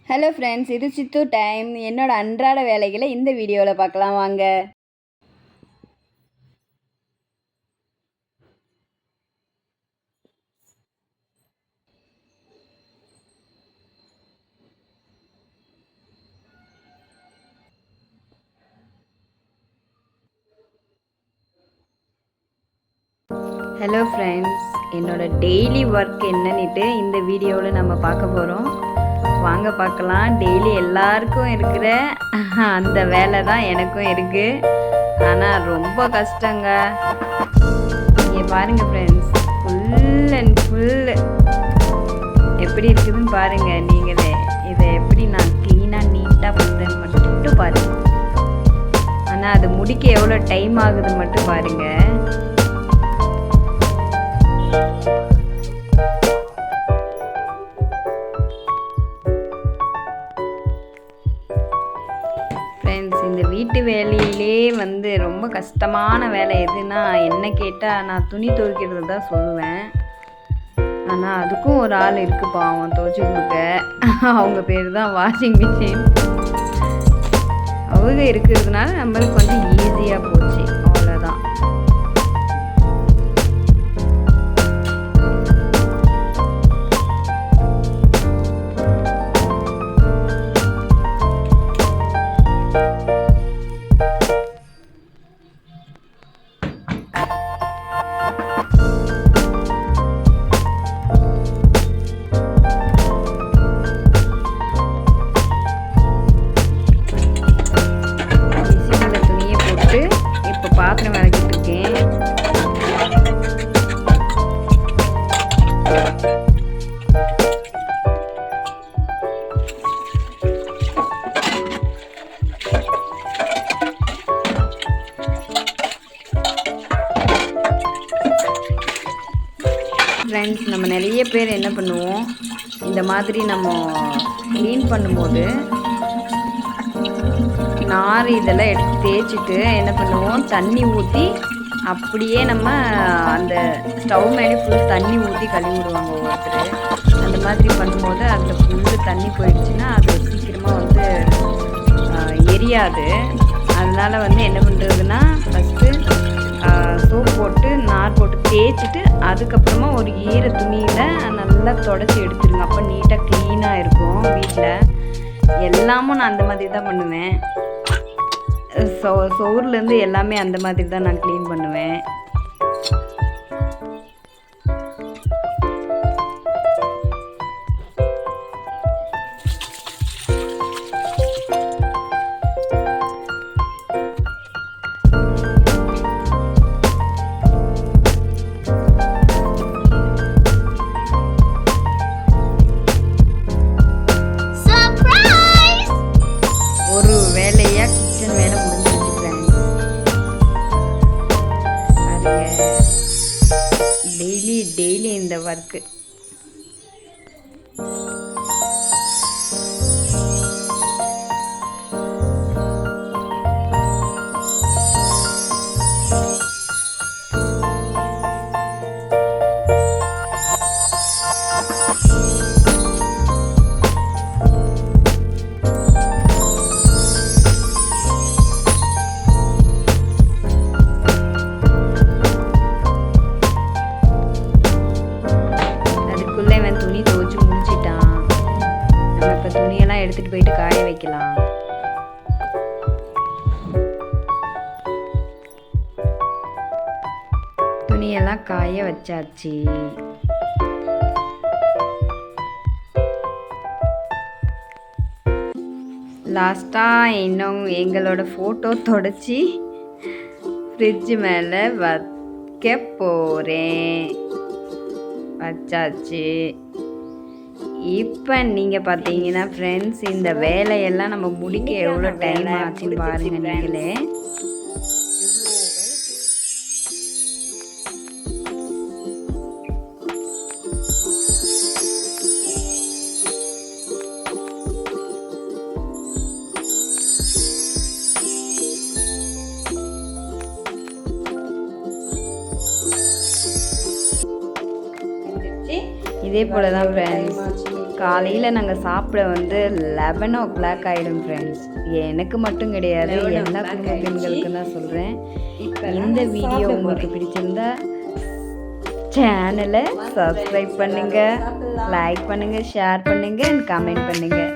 Hello friends, இது சித்து time. என்னோட அன்றாட வேலைகளை இந்த வீடியோவில் பார்க்கலாம் வாங்க. ஹலோ ஃப்ரெண்ட்ஸ், என்னோட டெய்லி ஒர்க் என்னன்னுட்டு இந்த வீடியோவில் நம்ம பார்க்க போகிறோம். வாங்க பார்க்கலாம். டெய்லி எல்லாருக்கும் இருக்கிற அந்த வேலை தான் எனக்கும் இருக்குது. ஆனால் ரொம்ப கஷ்டங்க. நீங்கள் பாருங்கள் ஃப்ரெண்ட்ஸ், ஃபுல் அண்ட் ஃபுல் எப்படி இருக்குதுன்னு பாருங்கள். நீங்களே இதை எப்படி நான் க்ளீனாக நீட்டாக பண்ணுறேன்னு மட்டும் பாருங்கள். ஆனால் அது முடிக்க எவ்வளோ டைம் ஆகுதுன்னு மட்டும் பாருங்கள். ஃப்ரெண்ட்ஸ், இந்த வீட்டு வேலையிலே ரொம்ப கஷ்டமான வேலை எதுனா என்ன கேட்டால் நான் துணி துவைக்கிறது தான் சொல்லுவேன். ஆனால் அதுக்கும் ஒரு ஆள் இருக்குப்பா, அவன் துவைச்சி கொடுக்க. அவங்க பேர் தான் வாஷிங் மிஷின். அவங்க இருக்கிறதுனால நம்மளுக்கு கொஞ்சம் ஈஸியாக போச்சு, அவ்வளோதான். பாத்திரம் விளக்கிட்டு இருக்கேன். ஃப்ரெண்ட்ஸ், நம்ம நிறைய பேர் என்ன பண்ணுவோம், இந்த மாதிரி நம்ம க்ளீன் பண்ணும்போது நார் இதெல்லாம் எடுத்து தேய்ச்சிட்டு என்ன பண்ணுவோம், தண்ணி ஊற்றி அப்படியே நம்ம அந்த ஸ்டவ் மேலே ஃபுல் தண்ணி ஊற்றி கழுவி விடுவாங்க ஒவ்வொருத்தர். அந்த மாதிரி பண்ணும்போது அதில் ஃபுல்லு தண்ணி போயிடுச்சுன்னா அது சீக்கிரமாக எரியாது. அதனால் என்ன பண்ணுறதுன்னா, ஃபஸ்ட்டு சோப் போட்டு நார் போட்டு தேய்ச்சிட்டு அதுக்கப்புறமா ஒரு ஈர துணியில் நல்லா தொடச்சி எடுத்துருங்க. அப்போ நீட்டாக க்ளீனாக இருக்கும். வீட்டில் எல்லாமும் நான் அந்த மாதிரி தான் பண்ணுவேன். சோறுலேருந்து எல்லாமே அந்த மாதிரி தான் நான் க்ளீன் பண்ணுவேன். ஒரு வேலையாக கிச்சன் வேலை டெய்லி இந்த ஒர்க்கு. துணி துவைச்சு முடிச்சிட்டான். நம்ம இப்போ துணியெல்லாம் எடுத்துகிட்டு போயிட்டு காய வைக்கலாம். துணியெல்லாம் காய வச்சாச்சு. லாஸ்ட்டாக இன்னும் எங்களோட ஃபோட்டோ தொடச்சி ஃப்ரிட்ஜு மேலே வைக்க போகிறேன். வச்சாச்சு. இப்போ நீங்கள் பார்த்தீங்கன்னா ஃப்ரெண்ட்ஸ், இந்த வேலையெல்லாம் நம்ம முடிக்க எவ்வளோ டைம் ஆச்சுன்னு பாருங்க நீங்களே. இதே போல தான் ஃப்ரெண்ட்ஸ் காலையில் நாங்கள் சாப்பிட வந்து 11 ஆகிடும் ஃப்ரெண்ட்ஸ். எனக்கு மட்டும் கிடையாது, எல்லா குடும்ப பெண்களுக்கு தான் சொல்கிறேன். இந்த வீடியோ உங்களுக்கு பிடிச்சிருந்தா சேனலை சப்ஸ்கிரைப் பண்ணுங்கள், லைக் பண்ணுங்கள், ஷேர் பண்ணுங்கள் அண்ட் கமெண்ட் பண்ணுங்கள்.